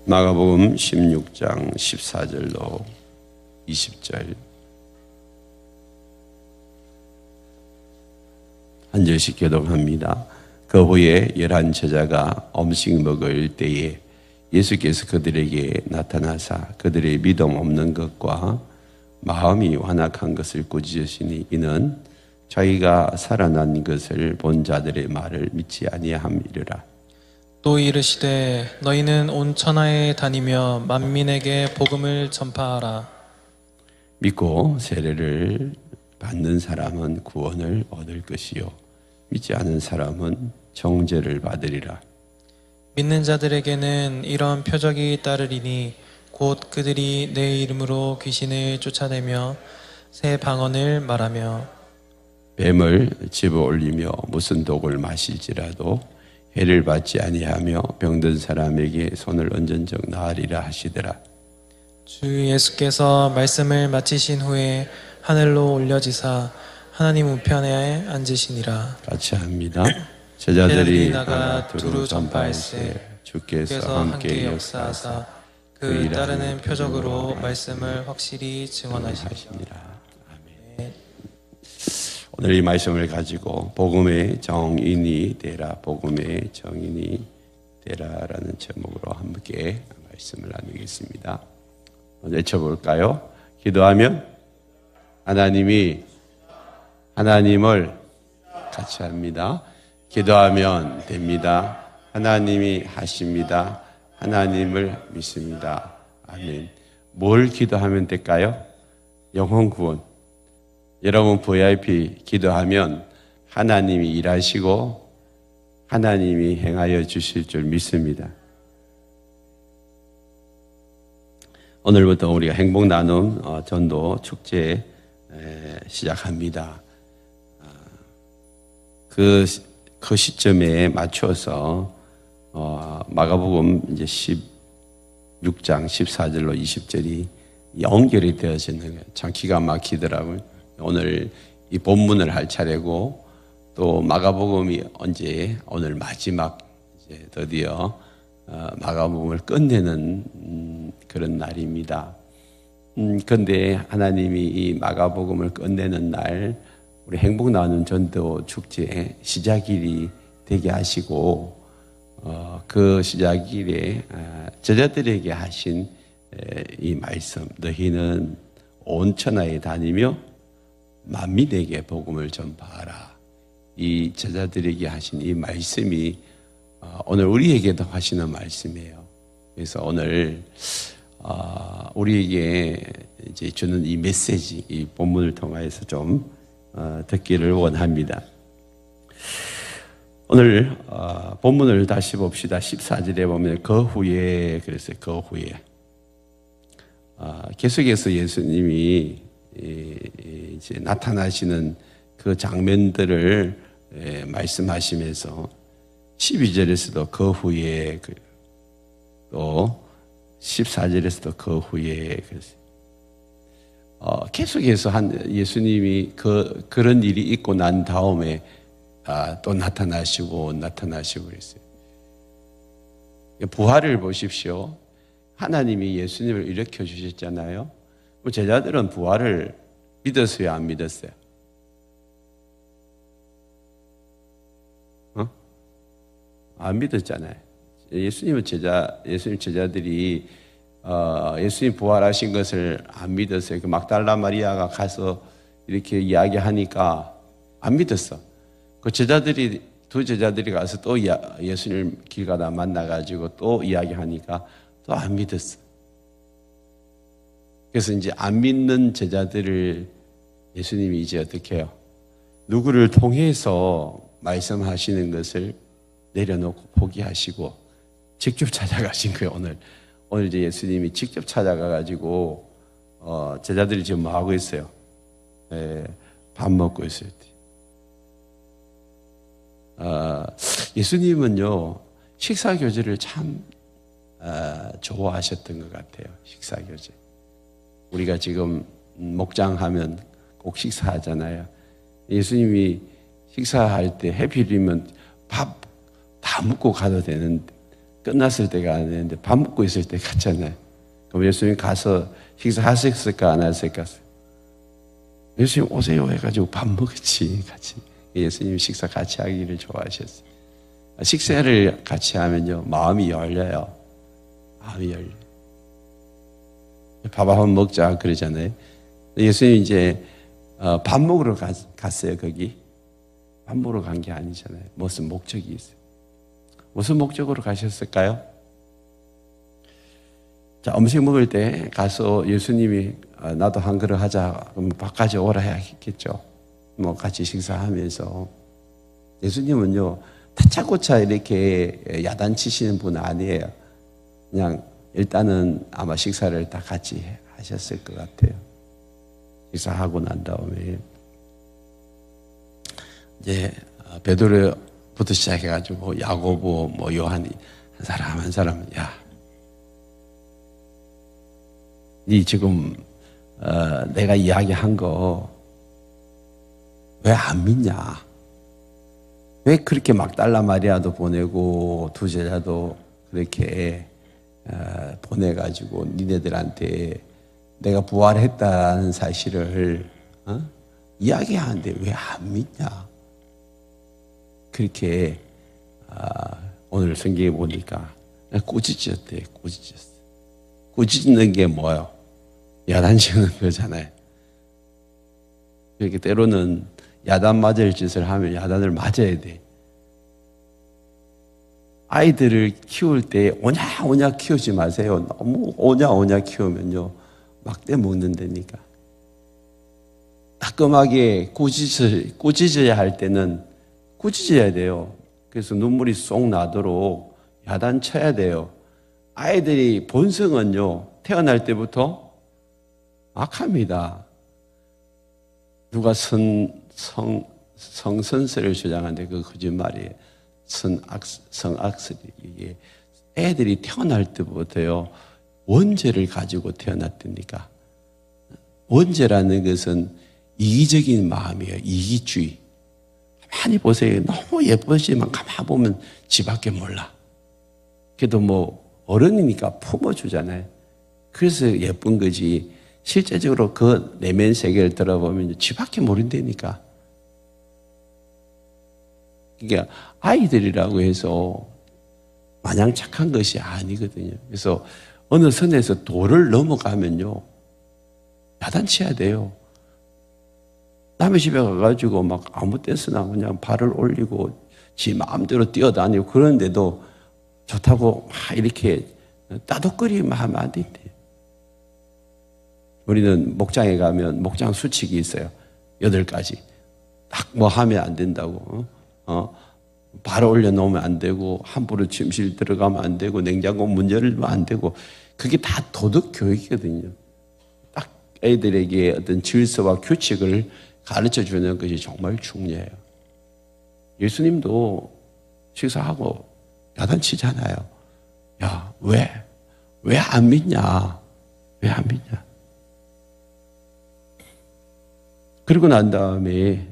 마가복음 16장 14절로 20절 한 절씩 교독합니다. 그 후에 11 제자가 음식 먹을 때에 예수께서 그들에게 나타나사 그들의 믿음 없는 것과 마음이 완악한 것을 꾸짖으시니 이는 자기가 살아난 것을 본 자들의 말을 믿지 아니함이리라. 또 이르시되 너희는 온 천하에 다니며 만민에게 복음을 전파하라. 믿고 세례를 받는 사람은 구원을 얻을 것이요 믿지 않은 사람은 정죄를 받으리라. 믿는 자들에게는 이런 표적이 따르리니 곧 그들이 내 이름으로 귀신을 쫓아내며 새 방언을 말하며 뱀을 집어 올리며 무슨 독을 마실지라도 해를 받지 아니하며 병든 사람에게 손을 얹은 적 나으리라 하시더라. 주 예수께서 말씀을 마치신 후에 하늘로 올려지사 하나님 우편에 앉으시니라. 같이 합니다. 제자들이 나가 두루 전파할세 주께서 함께 역사하사 그 따르는 표적으로 말씀을 확실히 증언하시니라. 아멘. 오늘 이 말씀을 가지고 복음의 정인이 되라, 복음의 정인이 되라라는 제목으로 함께 말씀을 나누겠습니다. 외쳐볼까요? 기도하면 하나님이 하나님을 같이 합니다. 기도하면 됩니다. 하나님이 하십니다. 하나님을 믿습니다. 아멘. 뭘 기도하면 될까요? 영혼 구원. 여러분 VIP 기도하면 하나님이 일하시고 하나님이 행하여 주실 줄 믿습니다. 오늘부터 우리가 행복 나눔 전도 축제 시작합니다. 그 시점에 맞춰서 마가복음 이제 16장 14절로 20절이 연결이 되어지는 거예요. 참 기가 막히더라고요. 오늘 이 본문을 할 차례고 또 마가복음이 오늘 마지막 이제 드디어 마가복음을 끝내는 그런 날입니다. 그런데 하나님이 이 마가복음을 끝내는 날 우리 행복 나누는 전도 축제의 시작일이 되게 하시고 그 시작일에 제자들에게 하신 이 말씀, 너희는 온 천하에 다니며 만민에게 복음을 전파하라. 이 제자들에게 하신 이 말씀이 오늘 우리에게도 하시는 말씀이에요. 그래서 오늘 우리에게 이제 주는 이 메시지, 이 본문을 통해서 좀 듣기를 원합니다. 오늘 본문을 다시 봅시다. 14절에 보면 그 후에 그랬어요. 그 후에 계속해서 예수님이 이제 나타나시는 그 장면들을 말씀하시면서 12절에서도 그 후에 또 14절에서도 그 후에 그랬어요. 계속해서 예수님이 그런 일이 있고 난 다음에 또 나타나시고 그랬어요. 부활을 보십시오. 하나님이 예수님을 일으켜 주셨잖아요. 제자들은 부활을 믿었어요, 안 믿었어요? 안 믿었잖아요. 예수님 제자들이 예수님 부활하신 것을 안 믿었어요. 그 막달라 마리아가 가서 이렇게 이야기하니까 안 믿었어. 그 두 제자들이 가서 또 예수님 길 가다 만나가지고 또 이야기하니까 또 안 믿었어. 그래서 이제 안 믿는 제자들을 예수님이 이제 어떻게 해요? 누구를 통해서 말씀하시는 것을 내려놓고 포기하시고 직접 찾아가신 거예요. 오늘 이제 예수님이 직접 찾아가가지고 제자들이 지금 뭐 하고 있어요? 밥 먹고 있어요. 예수님은요 식사 교제를 참 좋아하셨던 것 같아요. 식사 교제. 우리가 지금 목장하면 꼭 식사하잖아요. 예수님이 식사할 때 해필이면 밥 다 먹고 가도 되는데 끝났을 때가 아니는데 밥 먹고 있을 때 같잖아요. 그럼 예수님 가서 식사하셨을까 안 하셨을까? 예수님 오세요 해가지고 밥 먹었지 같이. 예수님 식사 같이 하기를 좋아하셨어요. 식사를 같이 하면요 마음이 열려요. 마음이 열려. 밥 한번 먹자 그러잖아요. 예수님 이제 밥 먹으러 갔어요 거기. 밥 먹으러 간 게 아니잖아요. 무슨 목적이 있어요. 무슨 목적으로 가셨을까요? 자, 음식 먹을 때 가서 예수님이 나도 한 그릇 하자. 그럼 밥 가져오라 했겠죠. 뭐 같이 식사하면서. 예수님은요, 다짜고짜 이렇게 야단치시는 분 아니에요. 그냥 일단은 아마 식사를 다 같이 하셨을 것 같아요. 식사하고 난 다음에 이제 베드로부터 시작해가지고 야고보, 뭐 요한이 한 사람, 야, 니 지금 내가 이야기한 거 왜 안 믿냐? 왜 그렇게 막달라 마리아도 보내고 두 제자도 그렇게 보내가지고 니네들한테 내가 부활했다는 사실을 이야기하는데 왜 안 믿냐? 그렇게 오늘 성경에 보니까 꾸짖었대요. 꾸짖었어. 꾸짖는 게 뭐예요? 야단치는 거잖아요. 이렇게 때로는 야단 맞을 짓을 하면 야단을 맞아야 돼. 아이들을 키울 때 오냐 키우지 마세요. 너무 오냐 키우면요 막대 먹는다니까. 따끔하게 꾸짖어야 할 때는 꾸짖어야 돼요. 그래서 눈물이 쏙 나도록 야단쳐야 돼요. 아이들이 본성은요 태어날 때부터 악합니다. 누가 성선설을 주장하는데 그 거짓말이에요. 성악설이. 이게 애들이 태어날 때부터요 원죄를 가지고 태어났다니까. 원죄라는 것은 이기적인 마음이에요. 이기주의. 가만히 보세요. 너무 예쁘지만 가만히 보면 지밖에 몰라. 그래도 뭐 어른이니까 품어주잖아요. 그래서 예쁜 거지. 실제적으로 그 내면 세계를 들어보면 지밖에 모른다니까. 그러니까 아이들이라고 해서 마냥 착한 것이 아니거든요. 그래서 어느 선에서 도를 넘어가면요 야단쳐야 돼요. 남의 집에 가가지고 막 아무 때서나 그냥 발을 올리고 지 마음대로 뛰어다니고 그런데도 좋다고 막 이렇게 따독거리면 하면 안 된대. 우리는 목장에 가면 목장 수칙이 있어요. 8가지. 딱 뭐 하면 안 된다고. 발을 올려놓으면 안 되고 함부로 침실 들어가면 안 되고 냉장고 문 열면 안 되고 그게 다 도덕 교육이거든요. 딱 애들에게 어떤 질서와 규칙을 가르쳐 주는 것이 정말 중요해요. 예수님도 식사하고 야단치잖아요. 야, 왜 안 믿냐? 왜 안 믿냐? 그러고 난 다음에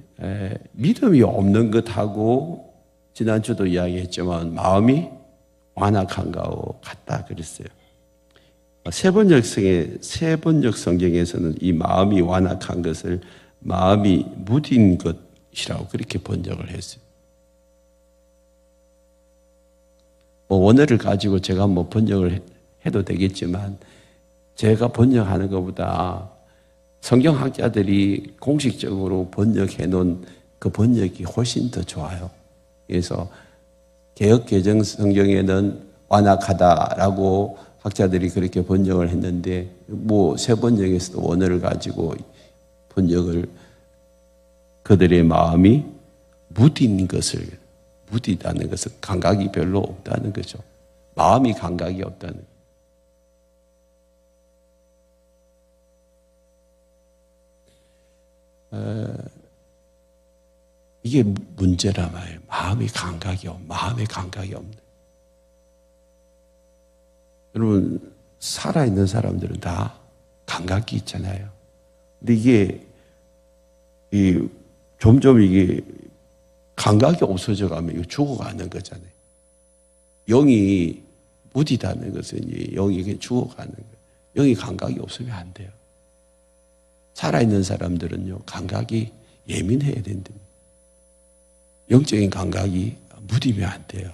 믿음이 없는 것하고 지난주도 이야기했지만 마음이 완악한 거하고 같다 그랬어요. 세번역 성경에서는 이 마음이 완악한 것을 마음이 무딘 것이라고 그렇게 번역을 했어요. 뭐 원어를 가지고 제가 뭐 번역을 해도 되겠지만 제가 번역하는 것보다 성경학자들이 공식적으로 번역해 놓은 그 번역이 훨씬 더 좋아요. 그래서 개역개정 성경에는 완악하다라고 학자들이 그렇게 번역을 했는데 뭐 새 번역에서도 원어를 가지고 번역을 그들의 마음이 무디다는 것은 감각이 별로 없다는 거죠. 마음이 감각이 없다는 거죠. 이게 문제란 말이에요. 마음의 감각이 없네. 여러분, 살아있는 사람들은 다 감각이 있잖아요. 근데 점점 이게 감각이 없어져 가면 이거 죽어가는 거잖아요. 영이 무디다는 것은 영이 죽어가는 거예요. 영이 감각이 없으면 안 돼요. 살아있는 사람들은요, 감각이 예민해야 된답니다. 영적인 감각이 무디면 안 돼요.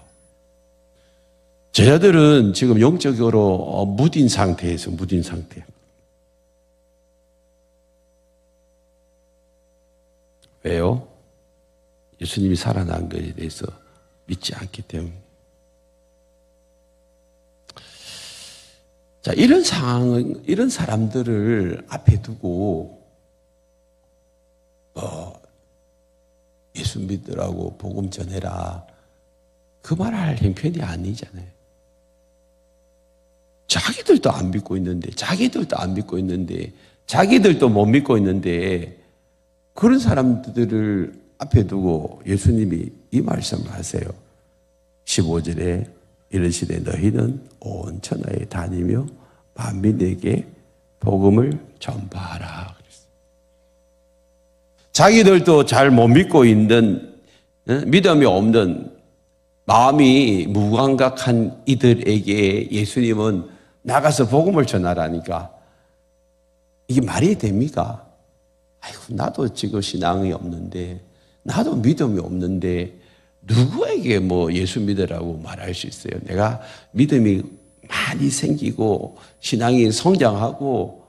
제자들은 지금 영적으로 무딘 상태에서 무딘 상태. 왜요? 예수님이 살아난 것에 대해서 믿지 않기 때문에. 자, 이런 상황, 이런 사람들을 앞에 두고, 예수 믿으라고 복음 전해라. 그 말할 형편이 아니잖아요. 자기들도 안 믿고 있는데, 자기들도 못 믿고 있는데, 그런 사람들을 앞에 두고 예수님이 이 말씀을 하세요. 15절에 이르시되 너희는 온 천하에 다니며 만민에게 복음을 전파하라. 자기들도 잘 못 믿고 있는, 믿음이 없는, 마음이 무감각한 이들에게 예수님은 나가서 복음을 전하라니까 이게 말이 됩니까? 아이고, 나도 지금 신앙이 없는데, 나도 믿음이 없는데 누구에게 예수 믿으라고 말할 수 있어요? 내가 믿음이 많이 신앙이 성장하고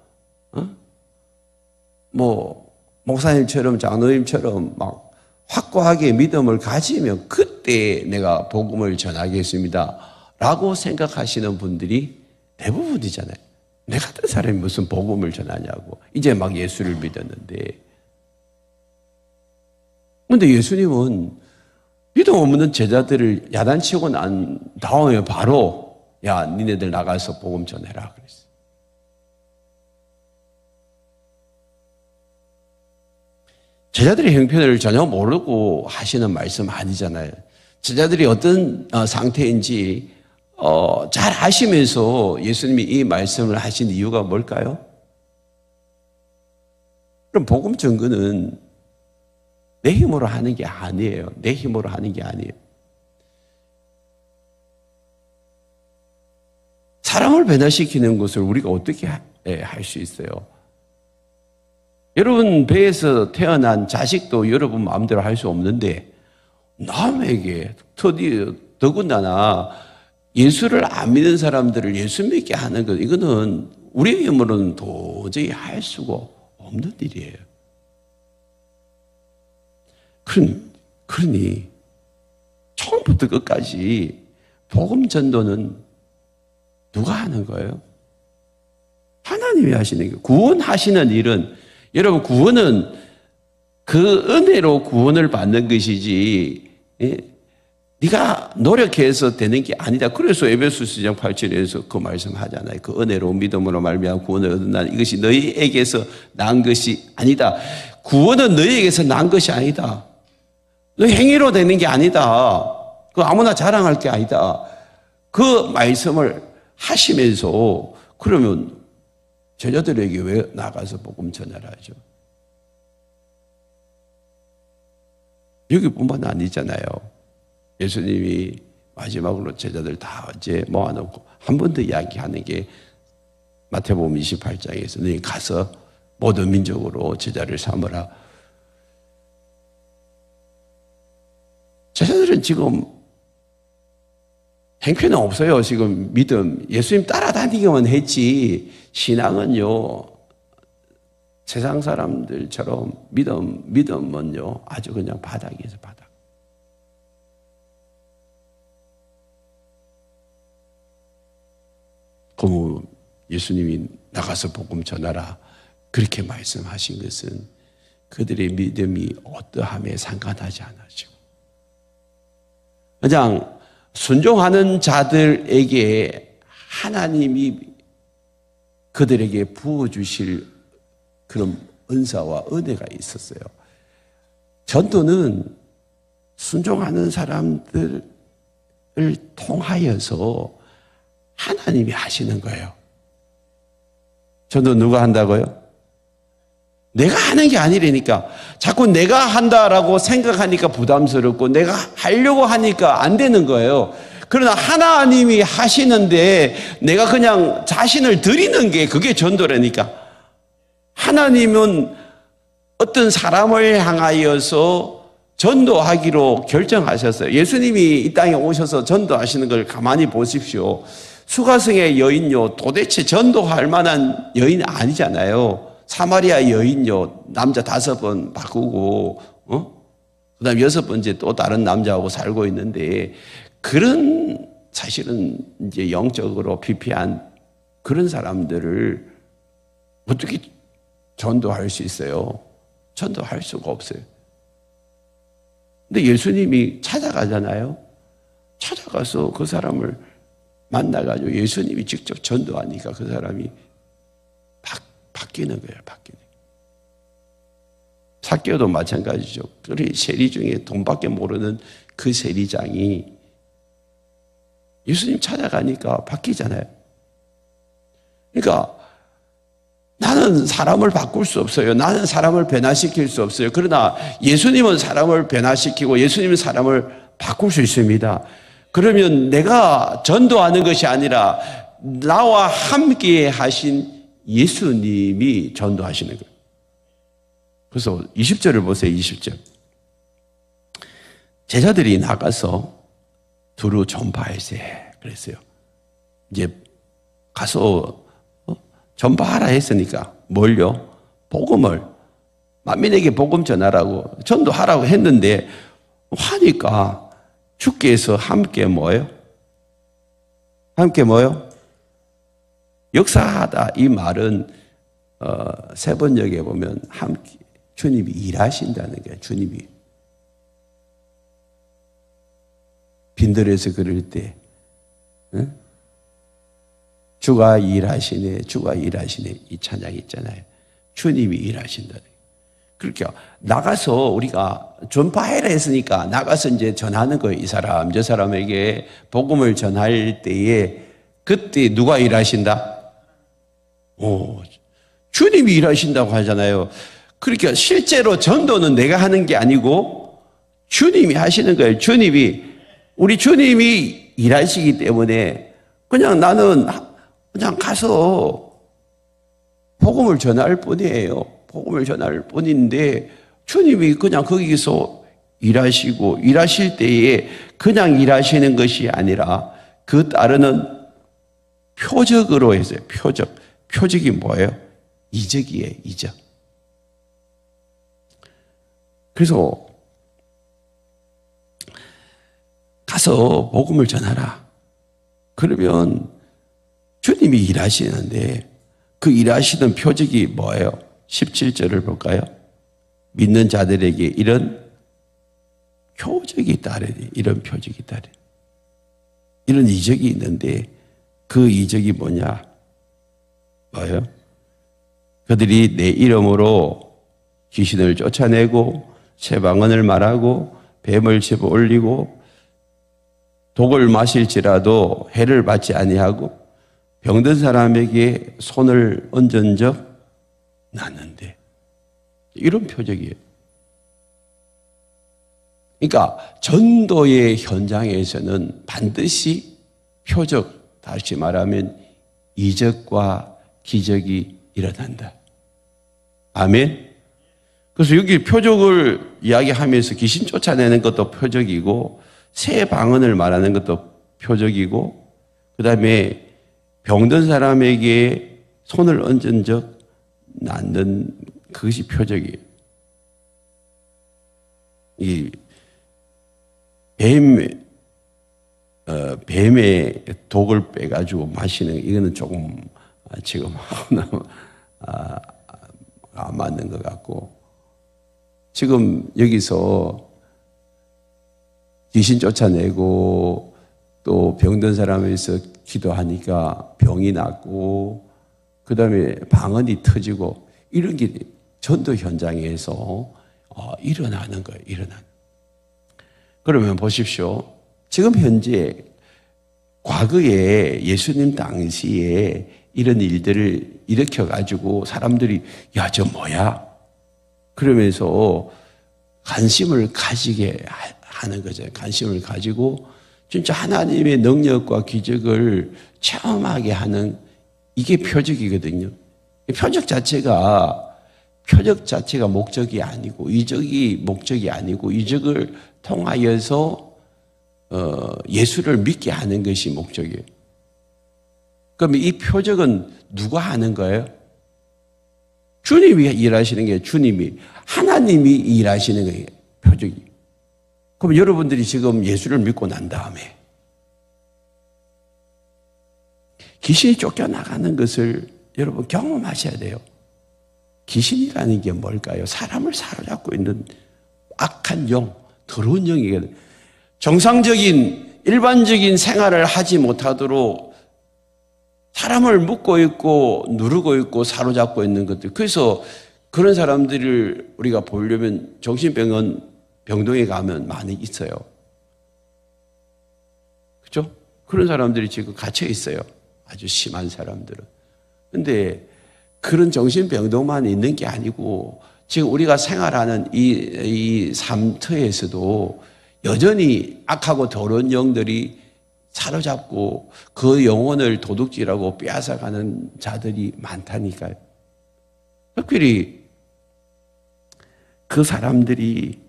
목사님처럼 장로님처럼 막 확고하게 믿음을 가지면 그때 내가 복음을 전하겠습니다 라고 생각하시는 분들이 대부분이잖아요. 내 같은 사람이 무슨 복음을 전하냐고. 이제 막 예수를 믿었는데. 그런데 예수님은 믿음 없는 제자들을 야단치고 난 다음에 바로 야, 니네들 나가서 복음 전해라 그랬어요. 제자들의 형편을 전혀 모르고 하시는 말씀 아니잖아요. 제자들이 어떤 상태인지 잘 아시면서 예수님이 이 말씀을 하신 이유가 뭘까요? 그럼 복음 전거는 내 힘으로 하는 게 아니에요. 내 힘으로 하는 게 아니에요. 사람을 변화시키는 것을 우리가 어떻게 할 수 있어요? 여러분 배에서 태어난 자식도 여러분 마음대로 할 수 없는데 남에게 더군다나 예수를 안 믿는 사람들을 예수 믿게 하는 것, 이거는 우리의 힘으로는 도저히 할 수가 없는 일이에요. 그러니 처음부터 끝까지 복음 전도는 누가 하는 거예요? 하나님이 하시는 거예요. 구원하시는 일은, 여러분 구원은 그 은혜로 구원을 받는 것이지 네가 노력해서 되는 게 아니다. 그래서 에베소서 2장 8절에서 그 말씀하잖아요. 그 은혜로 믿음으로 말미암아 구원을 얻는다. 이것이 너희에게서 난 것이 아니다. 구원은 너희에게서 난 것이 아니다. 너희 행위로 되는 게 아니다. 그 아무나 자랑할 게 아니다. 그 말씀을 하시면서 그러면 제자들에게 왜 나가서 복음 전하라 하죠? 여기뿐만 아니잖아요. 예수님이 마지막으로 제자들 다 이제 모아놓고 한 번 더 이야기하는 게 마태복음 28장에서 너희 가서 모든 민족으로 제자를 삼으라. 제자들은 지금 행편은 없어요. 지금 믿음, 예수님 따라다니기만 했지 신앙은요 세상 사람들처럼 믿음은요 아주 그냥 바닥이에요. 바닥. 그럼 예수님이 나가서 복음 전하라 그렇게 말씀하신 것은 그들의 믿음이 어떠함에 상관하지 않으시고 그냥 순종하는 자들에게 하나님이 그들에게 부어주실 그런 은사와 은혜가 있었어요. 전도는 순종하는 사람들을 통하여서 하나님이 하시는 거예요. 전도 누가 한다고요? 내가 하는 게 아니라니까. 자꾸 내가 한다라고 생각하니까 부담스럽고 내가 하려고 하니까 안 되는 거예요. 그러나 하나님이 하시는데 내가 그냥 자신을 드리는 게 그게 전도라니까. 하나님은 어떤 사람을 향하여서 전도하기로 결정하셨어요. 예수님이 이 땅에 오셔서 전도하시는 걸 가만히 보십시오. 수가성의 여인요, 도대체 전도할 만한 여인 아니잖아요. 사마리아 여인요, 남자 5번 바꾸고, 그 다음 6번째 또 다른 남자하고 살고 있는데, 그런 사실은 이제 영적으로 피폐한 그런 사람들을 어떻게 전도할 수 있어요? 전도할 수가 없어요. 근데 예수님이 찾아가잖아요. 찾아가서 그 사람을 만나가지고 예수님이 직접 전도하니까 그 사람이 바뀌는 거예요. 바뀌는. 삭개오도 마찬가지죠. 우리 세리 중에 돈밖에 모르는 그 세리장이 예수님 찾아가니까 바뀌잖아요. 그러니까 나는 사람을 바꿀 수 없어요. 나는 사람을 변화시킬 수 없어요. 그러나 예수님은 사람을 변화시키고 예수님은 사람을 바꿀 수 있습니다. 그러면 내가 전도하는 것이 아니라 나와 함께 하신 예수님이 전도하시는 거예요. 그래서 20절을 보세요. 20절. 제자들이 나가서 두루 전파할세 그랬어요. 이제 가서 전파하라 했으니까 뭘요? 복음을 만민에게 복음 전하라고 전도하라고 했는데 하니까 주께서 함께 뭐예요? 함께 뭐요? 역사하다 이 말은 세번역에 보면 함께 주님이 일하신다는 거예요. 주님이 빈들에서 그럴 때 응? 주가 일하시네, 주가 일하시네 이 찬양이 있잖아요. 주님이 일하신다. 그렇게 나가서 우리가 전파해라 했으니까 나가서 이제 전하는 거예요. 이 사람, 저 사람에게 복음을 전할 때에 그때 누가 일하신다? 주님이 일하신다고 하잖아요. 그러니까 실제로 전도는 내가 하는 게 아니고 주님이 하시는 거예요. 우리 주님이 일하시기 때문에 그냥 나는 그냥 가서 복음을 전할 뿐이에요. 복음을 전할 뿐인데 주님이 그냥 거기서 일하시고 일하실 때에 그냥 일하시는 것이 아니라 그 따르는 표적으로 했어요. 표적이 뭐예요? 이적이에요. 이적. 그래서 가서 복음을 전하라. 그러면 주님이 일하시는데 그 일하시는 표적이 뭐예요? 17절을 볼까요? 믿는 자들에게 이런 표적이 따르니 이런 표적이 따르니 이런 이적이 있는데 그 이적이 뭐냐? 뭐예요? 그들이 내 이름으로 귀신을 쫓아내고 새 방언을 말하고 뱀을 집어 올리고 독을 마실지라도 해를 받지 아니하고 병든 사람에게 손을 얹은 적 났는데 이런 표적이에요. 그러니까 전도의 현장에서는 반드시 표적, 다시 말하면 이적과 기적이 일어난다. 아멘. 그래서 여기 표적을 이야기하면서 귀신 쫓아내는 것도 표적이고 새 방언을 말하는 것도 표적이고 그 다음에 병든 사람에게 손을 얹은 적 낫는 그것이 표적이에요. 이 뱀의 독을 빼가지고 마시는 이거는 조금 지금 안 맞는 것 같고 지금 여기서 귀신 쫓아내고 또 병든 사람에서 기도하니까 병이 낫고 그 다음에 방언이 터지고 이런 게 전도 현장에서 일어나는 거예요. 그러면 보십시오. 지금 현재 과거에 예수님 당시에 이런 일들을 일으켜가지고 사람들이 야, 저 뭐야? 그러면서 관심을 가지게 하는 거죠. 관심을 가지고 진짜 하나님의 능력과 기적을 체험하게 하는 이게 표적이거든요. 표적 자체가 목적이 아니고 이적이 목적이 아니고 이적을 통하여서 예수를 믿게 하는 것이 목적이에요. 그럼 이 표적은 누가 하는 거예요? 주님이 일하시는 게 주님이 하나님이 일하시는 거예요. 표적이. 그럼 여러분들이 지금 예수를 믿고 난 다음에 귀신이 쫓겨나가는 것을 여러분 경험하셔야 돼요. 귀신이라는 게 뭘까요? 사람을 사로잡고 있는 악한 영, 더러운 영이거든요. 정상적인 일반적인 생활을 하지 못하도록 사람을 묶고 있고 누르고 있고 사로잡고 있는 것들. 그래서 그런 사람들을 우리가 보려면 병동에 가면 많이 있어요. 그렇죠? 그런 사람들이 지금 갇혀 있어요. 아주 심한 사람들은. 근데 그런 정신병동만 있는 게 아니고 지금 우리가 생활하는 이 삶터에서도 여전히 악하고 더러운 영들이 사로잡고 그 영혼을 도둑질하고 빼앗아가는 자들이 많다니까요. 특별히 그 사람들이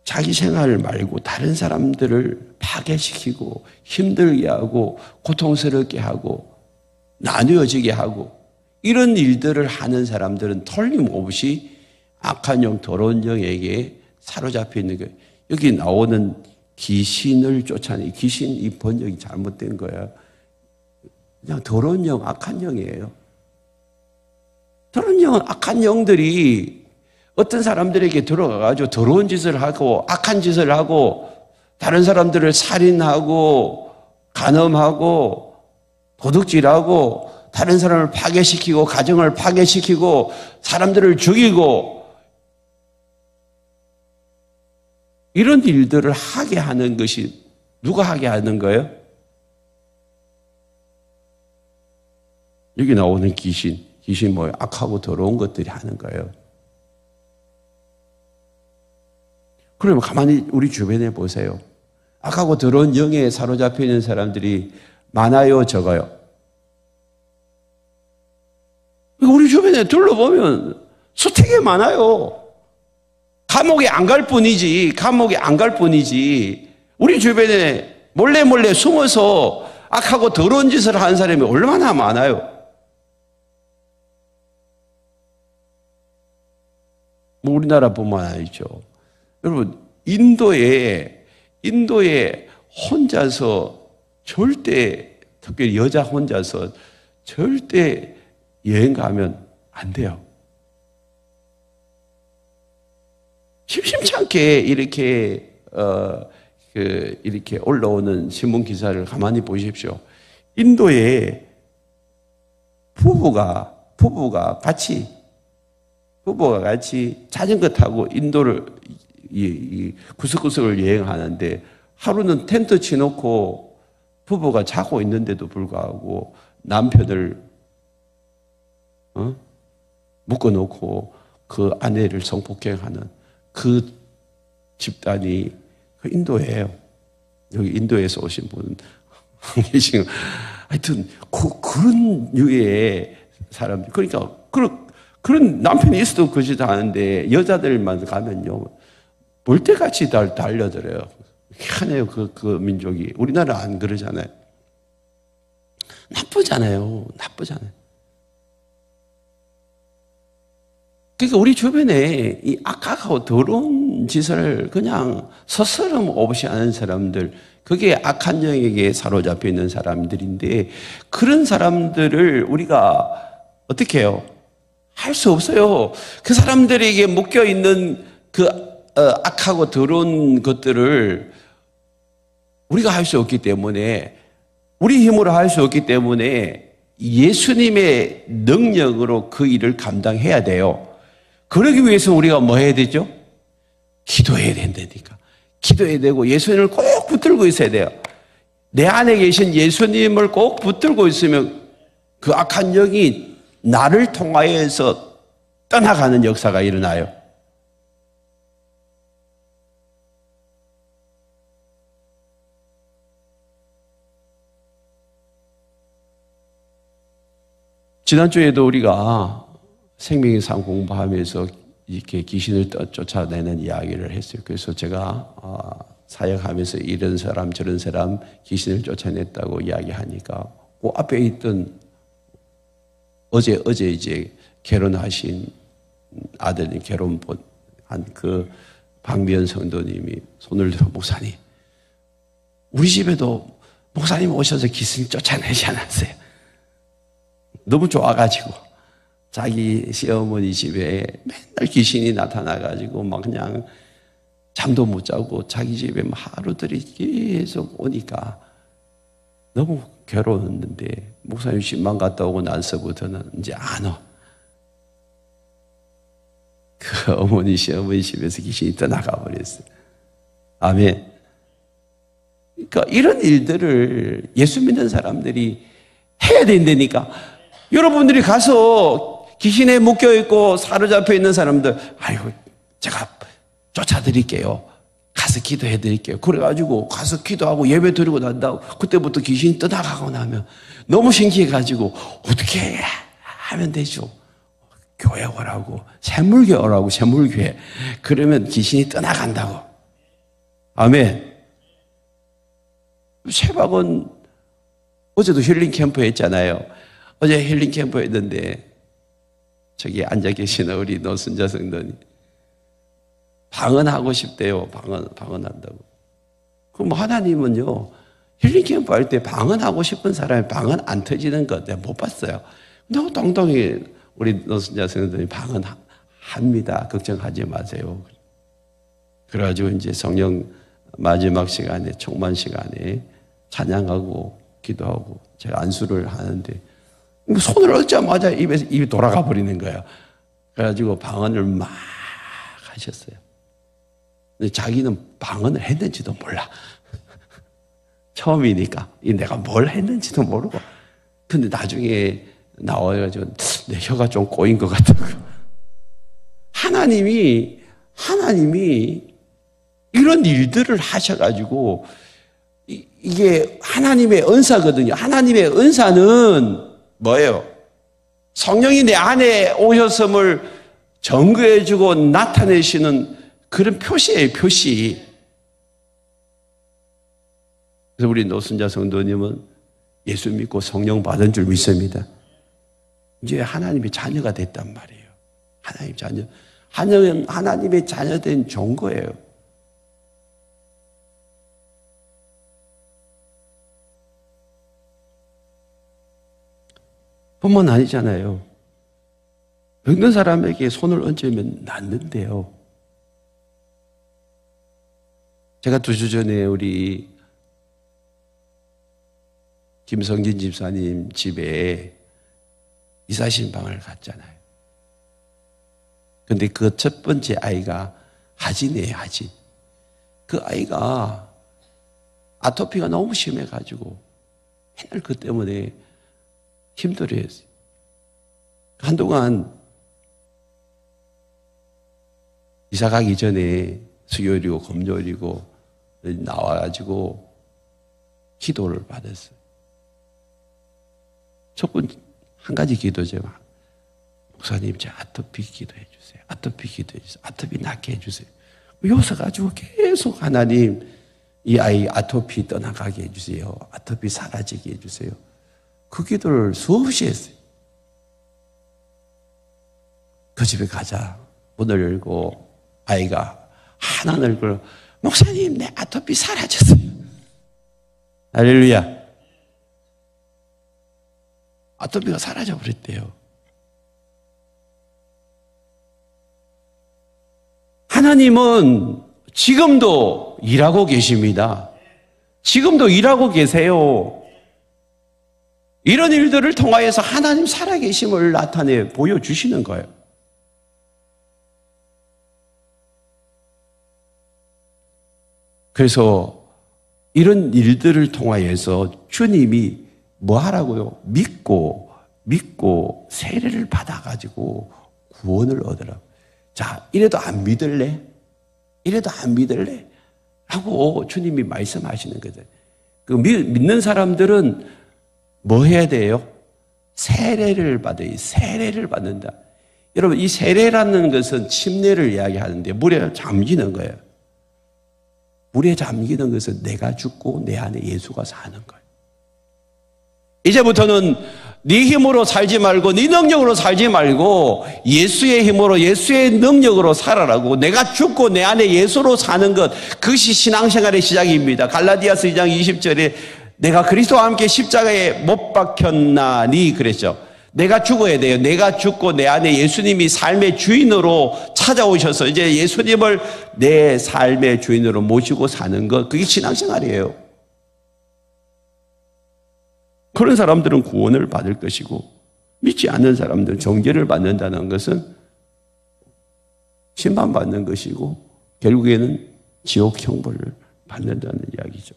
자기 생활을 말고 다른 사람들을 파괴시키고 힘들게 하고 고통스럽게 하고 나누어지게 하고 이런 일들을 하는 사람들은 틀림없이 악한 영, 더러운 영에게 사로잡혀 있는 거예요. 여기 나오는 귀신을 쫓아내는 귀신 이 번역이 잘못된 거야. 그냥 더러운 영, 악한 영이에요. 더러운 영은 악한 영들이 어떤 사람들에게 들어가가지고 더러운 짓을 하고 악한 짓을 하고 다른 사람들을 살인하고 간음하고 도둑질하고 다른 사람을 파괴시키고 가정을 파괴시키고 사람들을 죽이고 이런 일들을 하게 하는 것이 누가 하게 하는 거예요? 여기 나오는 귀신 뭐예요? 악하고 더러운 것들이 하는 거예요. 그러면 가만히 우리 주변에 보세요. 악하고 더러운 영에 사로잡혀 있는 사람들이 많아요, 적어요? 우리 주변에 둘러보면 수태게 많아요. 감옥에 안 갈 뿐이지, 우리 주변에 몰래 숨어서 악하고 더러운 짓을 하는 사람이 얼마나 많아요. 뭐 우리나라뿐만 아니죠. 여러분, 인도에 혼자서 절대, 특별히 여자 혼자서 절대 여행 가면 안 돼요. 심심치 않게 이렇게 올라오는 신문 기사를 가만히 보십시오. 인도에 부부가 같이 자전거 타고 인도를 구석구석을 여행하는데 하루는 텐트 치놓고 부부가 자고 있는데도 불구하고 남편을 묶어놓고 그 아내를 성폭행하는 그 집단이 그 인도예요. 여기 인도에서 오신 분 계신 하여튼 그런 유의 사람 그러니까 그런 남편이 있어도 그 짓 하는데 여자들만 가면요 볼때같이 달려들어요. 희한해요. 그 민족이. 우리나라 안 그러잖아요. 나쁘잖아요. 그러니까 우리 주변에 이 악하고 더러운 짓을 그냥 서스럼 없이 하는 사람들, 그게 악한 영에게 사로잡혀 있는 사람들인데 그런 사람들을 우리가 어떻게 해요? 할 수 없어요. 그 사람들에게 묶여 있는 그 악하고 더러운 것들을 우리가 할 수 없기 때문에, 우리 힘으로 할 수 없기 때문에 예수님의 능력으로 그 일을 감당해야 돼요. 그러기 위해서 우리가 뭐 해야 되죠? 기도해야 된다니까. 기도해야 되고 예수님을 꼭 붙들고 있어야 돼요. 내 안에 계신 예수님을 꼭 붙들고 있으면 그 악한 영이 나를 통하여서 떠나가는 역사가 일어나요. 지난주에도 우리가 생명의 삶 공부하면서 이렇게 귀신을 쫓아내는 이야기를 했어요. 그래서 제가 사역하면서 이런 사람 저런 사람 귀신을 쫓아냈다고 이야기하니까 그 앞에 있던 어제 이제 결혼하신 아들이 결혼한 그 박미연 성도님이 손을 들어 목사님, 우리 집에도 목사님 오셔서 귀신 쫓아내지 않았어요. 너무 좋아가지고 자기 시어머니 집에 맨날 귀신이 나타나가지고 막 그냥 잠도 못 자고 자기 집에 하루들이 계속 오니까 너무 괴로웠는데 목사님 집만 갔다 오고 나서부터는 이제 안 와. 그 어머니 시어머니 집에서 귀신이 떠나가 버렸어요. 아멘. 그러니까 이런 일들을 예수 믿는 사람들이 해야 된다니까. 여러분들이 가서 귀신에 묶여있고 사로잡혀 있는 사람들, 아이고 제가 쫓아드릴게요, 가서 기도해 드릴게요, 그래가지고 가서 기도하고 예배 드리고 난다고 그때부터 귀신이 떠나가고 나면 너무 신기해가지고 어떻게 하면 되죠? 교회 오라고, 샘물교회 오라고, 샘물교회. 그러면 귀신이 떠나간다고. 아멘. 세박은 어제도 힐링 캠프 했잖아요. 어제 힐링 캠프 했는데 저기 앉아 계시는 우리 노순자 성도님 방언하고 싶대요. 방언한다고. 그럼 하나님은요, 힐링 캠프 할 때 방언하고 싶은 사람이 방언 안 터지는 거 내가 못 봤어요. 너무 똥똥이 우리 노순자 성도님 방언합니다. 걱정하지 마세요. 그래가지고 이제 성령 마지막 시간에, 총만 시간에 찬양하고 기도하고 제가 안수를 하는데 손을 얹자마자 입이 돌아가 버리는 거예요. 그래가지고 방언을 막 하셨어요. 근데 자기는 방언을 했는지도 몰라. 처음이니까 내가 뭘 했는지도 모르고. 근데 나중에 나와가지고 내 혀가 좀 꼬인 것 같다고. 하나님이 이런 일들을 하셔가지고 이게 하나님의 은사거든요. 하나님의 은사는 뭐예요? 성령이 내 안에 오셨음을 증거해주고 나타내시는 그런 표시예요, 표시. 그래서 우리 노순자 성도님은 예수 믿고 성령 받은 줄 믿습니다. 이제 하나님의 자녀가 됐단 말이에요. 하나님의 자녀. 하나님의 자녀된 종거예요. 뿐만 아니잖아요. 병든 사람에게 손을 얹으면 낫는데요. 제가 2주 전에 우리 김성진 집사님 집에 이사신방을 갔잖아요. 근데 그 첫 번째 아이가 하진이에요, 하진. 그 아이가 아토피가 너무 심해가지고 맨날 그 때문에 힘들어했어요. 한동안 이사 가기 전에 수요일이고 금요일이고 나와가지고 기도를 받았어요. 첫 번째 한 가지 기도죠. 목사님, 제 아토피 기도해 주세요. 아토피 기도해 주세요. 아토피 낫게 해주세요. 여기서 가지고 계속 하나님, 이 아이 아토피 떠나가게 해주세요. 아토피 사라지게 해주세요. 그 기도를 수없이 했어요. 그 집에 가자. 문을 열고 아이가 하나 얼굴, 목사님, 내 아토피 사라졌어요. 할렐루야. 아토피가 사라져 버렸대요. 하나님은 지금도 일하고 계십니다. 지금도 일하고 계세요. 이런 일들을 통하여서 하나님 살아계심을 나타내 보여주시는 거예요. 그래서 이런 일들을 통하여서 주님이 뭐 하라고요? 믿고 세례를 받아가지고 구원을 얻으라고. 자, 이래도 안 믿을래? 이래도 안 믿을래? 하고 주님이 말씀하시는 거죠. 그 믿는 사람들은 뭐 해야 돼요? 세례를 받아요. 세례를 받는다. 여러분, 이 세례라는 것은 침례를 이야기하는데 물에 잠기는 거예요. 물에 잠기는 것은 내가 죽고 내 안에 예수가 사는 거예요. 이제부터는 네 힘으로 살지 말고 네 능력으로 살지 말고 예수의 힘으로 예수의 능력으로 살아라고, 내가 죽고 내 안에 예수로 사는 것, 그것이 신앙생활의 시작입니다. 갈라디아서 2장 20절에 내가 그리스도와 함께 십자가에 못 박혔나니 그랬죠. 내가 죽어야 돼요. 내가 죽고 내 안에 예수님이 삶의 주인으로 찾아오셔서 이제 예수님을 내 삶의 주인으로 모시고 사는 것, 그게 신앙생활이에요. 그런 사람들은 구원을 받을 것이고, 믿지 않는 사람들은 정죄를 받는다는 것은 심판받는 것이고 결국에는 지옥 형벌을 받는다는 이야기죠.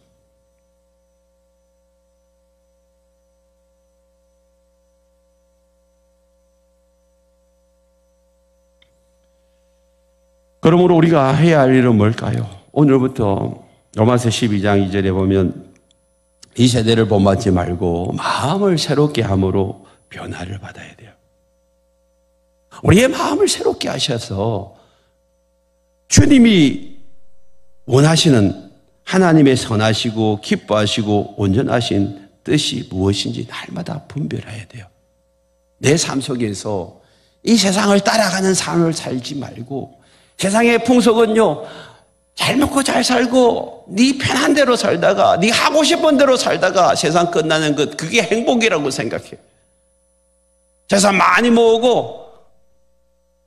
그러므로 우리가 해야 할 일은 뭘까요? 오늘부터 로마서 12장 2절에 보면 이 세대를 본받지 말고 마음을 새롭게 함으로 변화를 받아야 돼요. 우리의 마음을 새롭게 하셔서 주님이 원하시는 하나님의 선하시고 기뻐하시고 온전하신 뜻이 무엇인지 날마다 분별해야 돼요. 내 삶 속에서 이 세상을 따라가는 삶을 살지 말고, 세상의 풍속은요, 잘 먹고 잘 살고 네 편한 대로 살다가 네 하고 싶은 대로 살다가 세상 끝나는 것, 그게 행복이라고 생각해. 재산 많이 모으고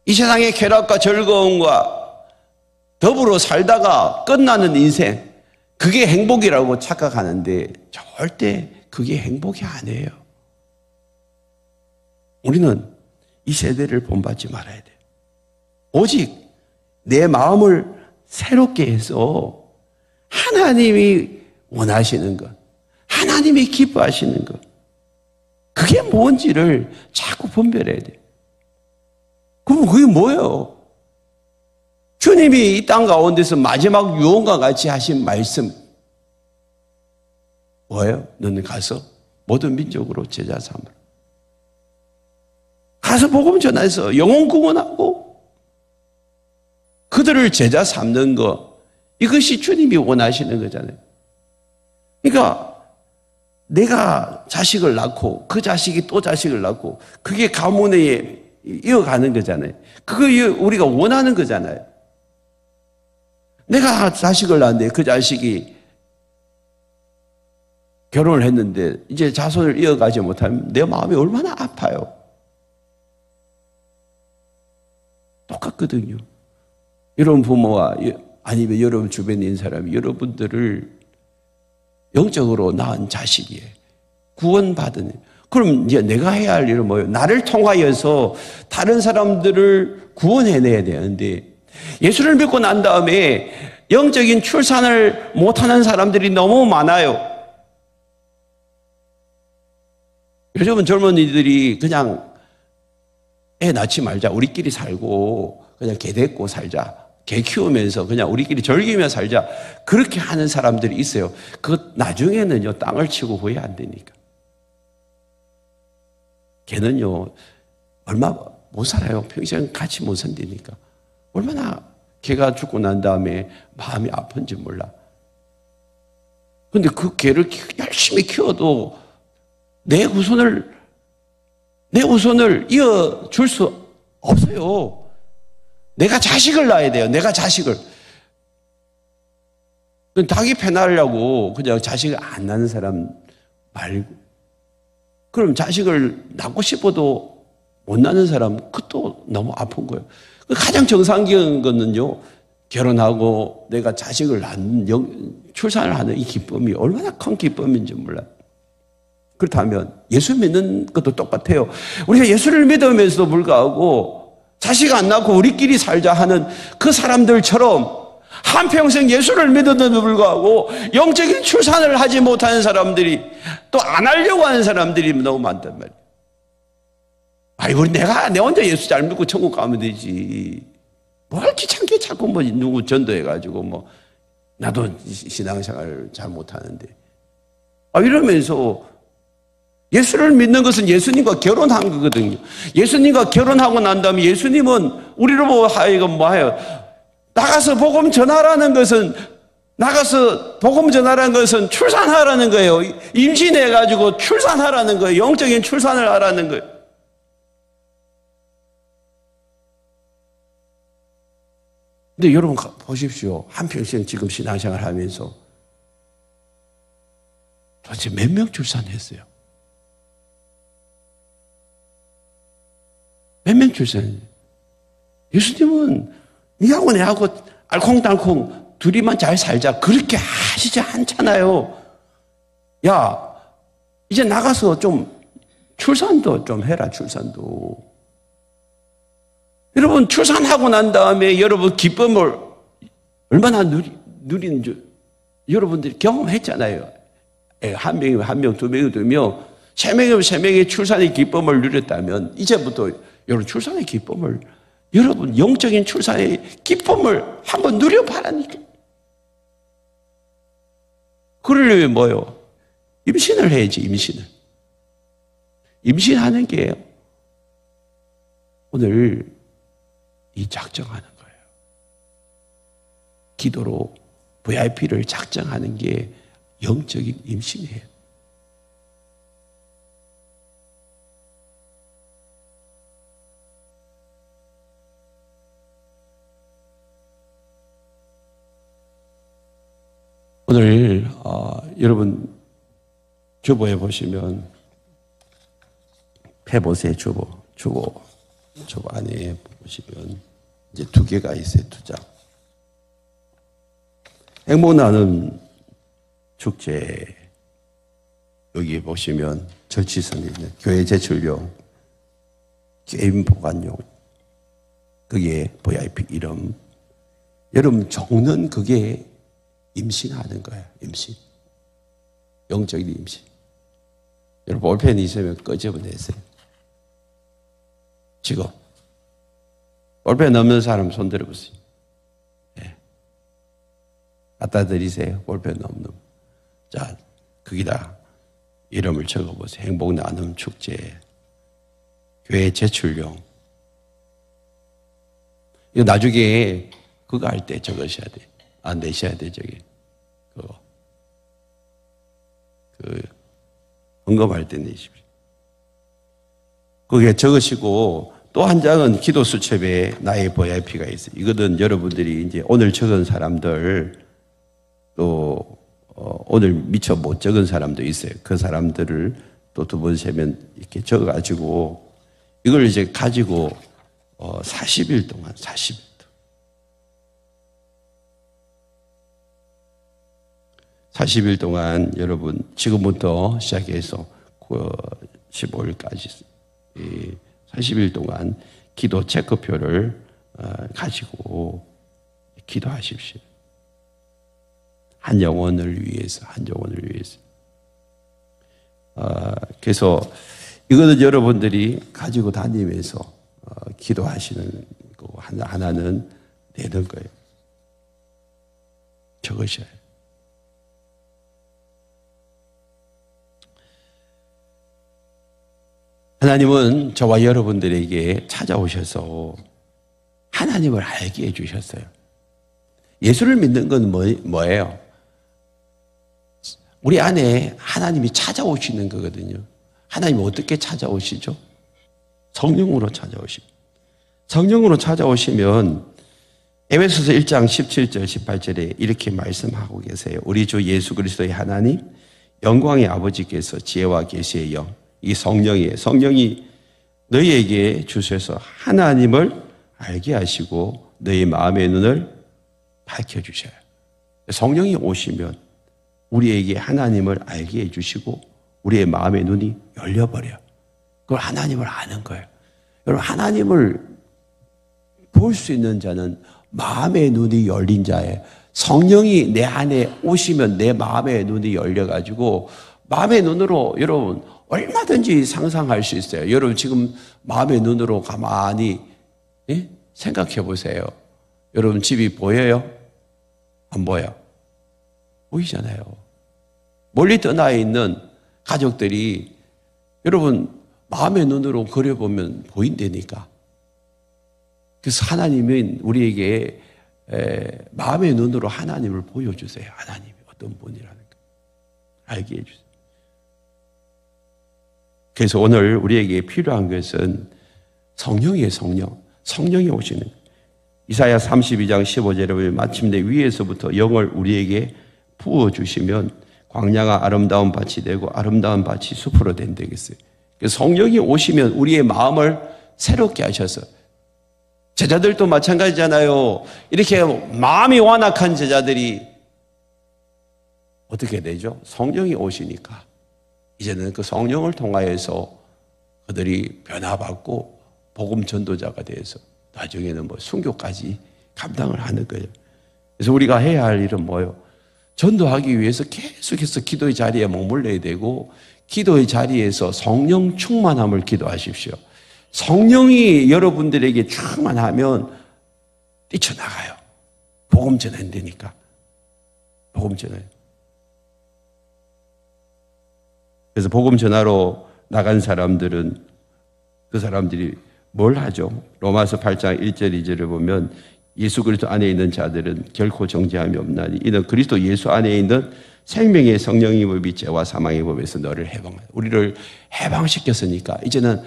이 세상의 쾌락과 즐거움과 더불어 살다가 끝나는 인생, 그게 행복이라고 착각하는데 절대 그게 행복이 아니에요. 우리는 이 세대를 본받지 말아야 돼요. 오직 내 마음을 새롭게 해서 하나님이 원하시는 것, 하나님이 기뻐하시는 것, 그게 뭔지를 자꾸 분별해야 돼요. 그럼 그게 뭐예요? 주님이 이 땅 가운데서 마지막 유언과 같이 하신 말씀 뭐예요? 너는 가서 모든 민족으로 제자 삼으라. 가서 복음 전해서 영혼 구원하고 그들을 제자 삼는 것, 이것이 주님이 원하시는 거잖아요. 그러니까 내가 자식을 낳고 그 자식이 또 자식을 낳고 그게 가문에 이어가는 거잖아요. 그거 우리가 원하는 거잖아요. 내가 자식을 낳았는데 그 자식이 결혼을 했는데 이제 자손을 이어가지 못하면 내 마음이 얼마나 아파요. 똑같거든요. 여러분 부모와 아니면 여러분 주변에 있는 사람이 여러분들을 영적으로 낳은 자식이에요. 구원받은. 그럼 이제 내가 해야 할 일은 뭐예요? 나를 통하여서 다른 사람들을 구원해내야 되는데, 예수를 믿고 난 다음에 영적인 출산을 못하는 사람들이 너무 많아요. 요즘은 젊은이들이 그냥 애 낳지 말자, 우리끼리 살고 그냥 개 데리고 살자, 개 키우면서 그냥 우리끼리 즐기며 살자, 그렇게 하는 사람들이 있어요. 그 나중에는요, 땅을 치고 후회 안 되니까. 개는요 얼마 못 살아요. 평생 같이 못 산다니까. 얼마나 개가 죽고 난 다음에 마음이 아픈지 몰라. 근데 그 개를 열심히 키워도 내 후손을 이어줄 수 없어요. 내가 자식을 낳아야 돼요. 내가 자식을. 닭이 편하려고 그냥 자식을 안 낳는 사람 말고, 그럼 자식을 낳고 싶어도 못 낳는 사람, 그것도 너무 아픈 거예요. 가장 정상적인 거는요, 결혼하고 내가 자식을 낳는, 출산을 하는 이 기쁨이 얼마나 큰 기쁨인지 몰라요. 그렇다면 예수 믿는 것도 똑같아요. 우리가 예수를 믿으면서도 불구하고 자식 안 낳고 우리끼리 살자 하는 그 사람들처럼 한평생 예수를 믿었는데도 불구하고 영적인 출산을 하지 못하는 사람들이, 또 안 하려고 하는 사람들이 너무 많단 말이에요. 아이고, 내 혼자 예수 잘 믿고 천국 가면 되지. 뭘 귀찮게 자꾸 뭐 누구 전도해가지고 뭐 나도 신앙생활을 잘 못하는데. 이러면서 예수를 믿는 것은 예수님과 결혼한 거거든요. 예수님과 결혼하고 난 다음에 예수님은 우리로 하여금 뭐예요? 나가서 복음 전하라는 것은 출산하라는 거예요. 임신해가지고 출산하라는 거예요. 영적인 출산을 하라는 거예요. 근데 여러분 보십시오. 한평생 지금 신앙생활 하면서 도대체 몇 명 출산했어요? 몇 명 출산했어요? 예수님은 니하고 내하고 알콩달콩 둘이만 잘 살자 그렇게 하시지 않잖아요. 야, 이제 나가서 좀 출산도 좀 해라. 출산도. 여러분 출산하고 난 다음에 여러분 기쁨을 얼마나 누리는 줄 여러분들이 경험했잖아요. 한 명이면 한 명, 두 명이면 두 명, 세 명이면 세 명의 출산의 기쁨을 누렸다면 이제부터 여러분 출산의 기쁨을 여러분 영적인 출산의 기쁨을 한번 누려봐라니까. 그러려면 뭐요? 임신을 해야지. 임신하는 게 오늘 이 작정하는 거예요. 기도로 VIP를 작정하는 게 영적인 임신이에요. 오늘 여러분 주보에 보시면 펴보세요. 주보 안에 보시면 이제 두 개가 있어요. 두 장. 행복 나눔 축제 여기 보시면 절치선이 있는 교회 제출용, 게임 보관용, 그게 VIP 이름. 여러분 적는 그게 임신하는 거예요. 임신. 영적인 임신. 여러분 볼펜이 있으면 끄집어내세요. 지금 볼펜 없는 사람 손 들어보세요. 네. 갖다 드리세요. 볼펜 없는. 자, 거기다 이름을 적어보세요. 행복 나눔 축제 교회 제출용. 이거 나중에 그거 할 때 적으셔야 돼요. 안 내셔야 돼, 저기. 헌금할 때 내십시오. 거기에 적으시고, 또 한 장은 기도 수첩에 나의 VIP가 있어요. 이거는 여러분들이 이제 오늘 적은 사람들, 또, 오늘 미처 못 적은 사람도 있어요. 그 사람들을 또 두 번, 세 번 이렇게 적어가지고, 이걸 이제 가지고, 40일 동안, 40일 동안 여러분 지금부터 시작해서 15일까지 40일 동안 기도 체크표를 가지고 기도하십시오. 한 영혼을 위해서. 그래서 이거는 여러분들이 가지고 다니면서 기도하시는 거 하나는 내는 거예요. 적으셔야 해요. 하나님은 저와 여러분들에게 찾아오셔서 하나님을 알게 해주셨어요. 예수를 믿는 건 뭐예요? 우리 안에 하나님이 찾아오시는 거거든요. 하나님이 어떻게 찾아오시죠? 성령으로 찾아오십니다. 성령으로 찾아오시면 에베소서 1장 17절 18절에 이렇게 말씀하고 계세요. 우리 주 예수 그리스도의 하나님 영광의 아버지께서 지혜와 계시의 영, 이 성령이 너희에게 주셔서 하나님을 알게 하시고 너희 마음의 눈을 밝혀주셔요. 성령이 오시면 우리에게 하나님을 알게 해주시고 우리의 마음의 눈이 열려버려요. 그걸 하나님을 아는 거예요. 여러분 하나님을 볼 수 있는 자는 마음의 눈이 열린 자예요. 성령이 내 안에 오시면 내 마음의 눈이 열려가지고 마음의 눈으로 여러분 얼마든지 상상할 수 있어요. 여러분 지금 마음의 눈으로 가만히 생각해 보세요. 여러분 집이 보여요? 안 보여? 보이잖아요. 멀리 떠나 있는 가족들이 여러분 마음의 눈으로 그려보면 보인다니까. 그래서 하나님은 우리에게 마음의 눈으로 하나님을 보여주세요. 하나님이 어떤 분이라는 거 알게 해주세요. 그래서 오늘 우리에게 필요한 것은 성령이에요. 성령이 오시는 거예요. 이사야 32장 15절에 보면 마침내 위에서부터 영을 우리에게 부어주시면 광야가 아름다운 밭이 되고 아름다운 밭이 숲으로 된다겠어요. 성령이 오시면 우리의 마음을 새롭게 하셔서, 제자들도 마찬가지잖아요. 이렇게 마음이 완악한 제자들이 어떻게 되죠? 성령이 오시니까 이제는 그 성령을 통하여서 그들이 변화받고 복음 전도자가 돼서 나중에는 순교까지 감당을 하는 거예요. 그래서 우리가 해야 할 일은 뭐예요? 전도하기 위해서 계속해서 기도의 자리에 머물러야 되고, 기도의 자리에서 성령 충만함을 기도하십시오. 성령이 여러분들에게 충만하면 뛰쳐나가요. 복음 전한다니까. 복음 전해. 그래서 복음 전하러 나간 사람들은, 그 사람들이 뭘 하죠? 로마서 8장 1절 2절을 보면 예수 그리스도 안에 있는 자들은 결코 정죄함이 없나니 이는 그리스도 예수 안에 있는 생명의 성령의 법이 죄와 사망의 법에서 너를 해방한다. 우리를 해방시켰으니까 이제는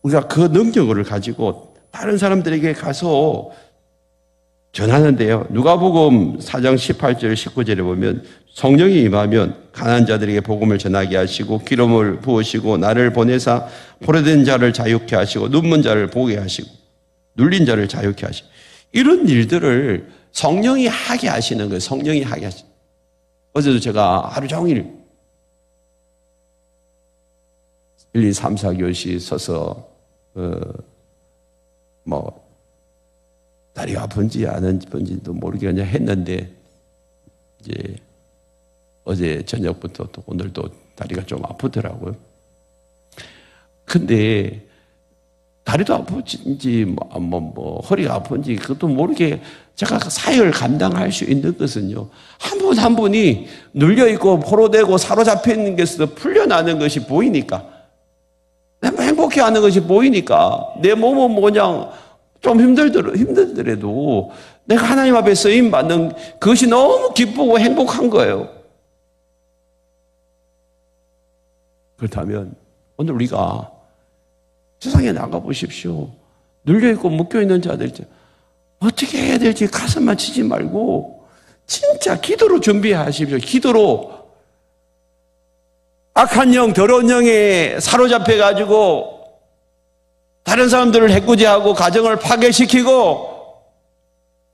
우리가 그 능력을 가지고 다른 사람들에게 가서 전하는데요. 누가복음 4장 18절 19절에 보면 성령이 임하면 가난한 자들에게 복음을 전하게 하시고 기름을 부으시고 나를 보내사 포로된 자를 자유케 하시고 눈먼 자를 보게 하시고 눌린 자를 자유케 하시고, 이런 일들을 성령이 하게 하시는 거예요. 성령이 하게 하시는. 어제도 제가 하루 종일 1, 2, 3, 4교시 서서 다리가 아픈지 안 아픈지도 모르게 그냥 했는데, 이제 어제 저녁부터 또 오늘도 다리가 좀 아프더라고요. 근데 다리도 아픈지 허리가 아픈지 그것도 모르게 제가 사역을 감당할 수 있는 것은요, 한 분 한 분이 눌려있고 포로되고 사로잡혀 있는 것에서 풀려나는 것이 보이니까, 행복해하는 것이 보이니까, 내 몸은 그냥 좀 힘들더라도 내가 하나님 앞에 쓰임받는 그것이 너무 기쁘고 행복한 거예요. 그렇다면 오늘 우리가 세상에 나가보십시오. 눌려있고 묶여있는 자들 어떻게 해야 될지 가슴만 치지 말고 진짜 기도로 준비하십시오. 기도로. 악한 영, 더러운 영에 사로잡혀가지고 다른 사람들을 해코지하고 가정을 파괴시키고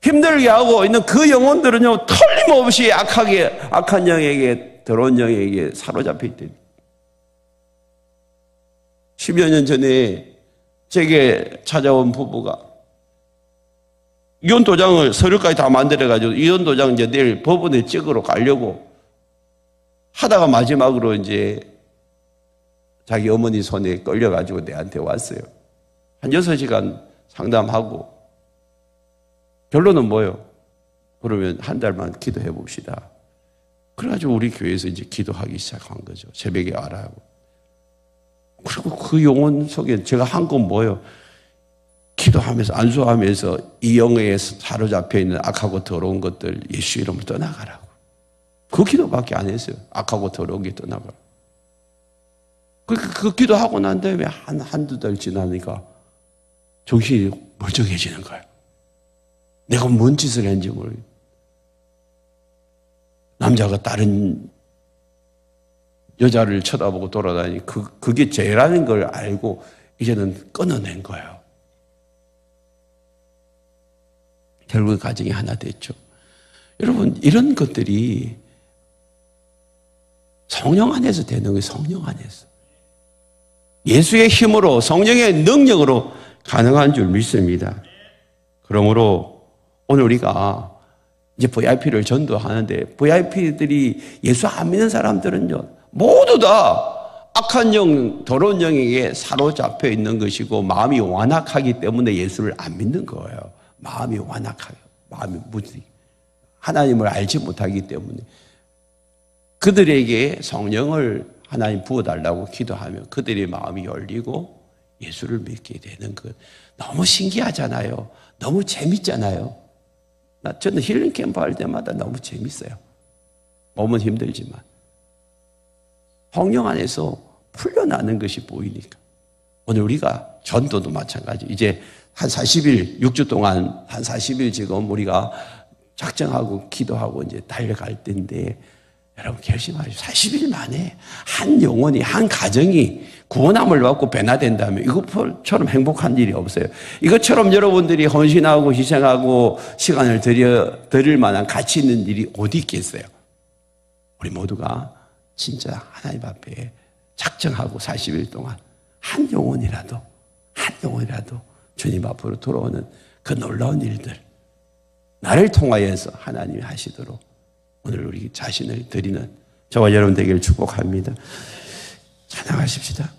힘들게 하고 있는 그 영혼들은요, 틀림없이 악한 영에게, 더러운 영에게 사로잡혀 있대. 10여 년 전에 제게 찾아온 부부가 이혼 도장을 서류까지 다 만들어가지고 이혼 도장 이제 내일 법원에 찍으러 가려고 하다가 마지막으로 이제 자기 어머니 손에 끌려가지고 내한테 왔어요. 한 6시간 상담하고 결론은 뭐예요? 그러면 한 달만 기도해 봅시다. 그래가지고 우리 교회에서 이제 기도하기 시작한 거죠. 새벽에 와라 하고. 그리고 그 영혼 속에 제가 한 건 뭐예요? 기도하면서 안수하면서 이 영에 사로잡혀 있는 악하고 더러운 것들 예수 이름으로 떠나가라고. 그 기도밖에 안 했어요. 악하고 더러운 게 떠나가라고. 그 기도하고 난 다음에 한두 달 지나니까 정신이 멀쩡해지는 거예요. 내가 뭔 짓을 했는지 모르겠어요. 남자가 다른 여자를 쳐다보고 돌아다니 그게 죄라는 걸 알고 이제는 끊어낸 거예요. 결국 가정이 하나 됐죠. 여러분, 이런 것들이 성령 안에서 되는 거예요. 성령 안에서. 예수의 힘으로, 성령의 능력으로 가능한 줄 믿습니다. 그러므로 오늘 우리가 이제 VIP를 전도하는데, VIP들이 예수 안 믿는 사람들은요, 모두 다 악한 영, 더러운 영에게 사로잡혀 있는 것이고 마음이 완악하기 때문에 예수를 안 믿는 거예요. 마음이 완악하고 마음이 무지, 하나님을 알지 못하기 때문에 그들에게 성령을 하나님 부어달라고 기도하면 그들의 마음이 열리고 예수를 믿게 되는 것. 너무 신기하잖아요. 너무 재밌잖아요. 저는 힐링 캠프 할 때마다 너무 재밌어요. 몸은 힘들지만 성령 안에서 풀려나는 것이 보이니까. 오늘 우리가 전도도 마찬가지. 이제 한 40일, 6주 동안 한 40일 지금 우리가 작정하고 기도하고 이제 달려갈 때인데, 여러분 결심하십시오. 40일 만에 한 영혼이, 한 가정이 구원함을 받고 변화된다면 이것처럼 행복한 일이 없어요. 이것처럼 여러분들이 헌신하고 희생하고 시간을 드릴 만한 가치 있는 일이 어디 있겠어요? 우리 모두가 진짜 하나님 앞에 작정하고 40일 동안 한 영혼이라도 주님 앞으로 돌아오는 그 놀라운 일들, 나를 통하여서 하나님이 하시도록 오늘 우리 자신을 드리는 저와 여러분 되기를 축복합니다. 찬양하십시다.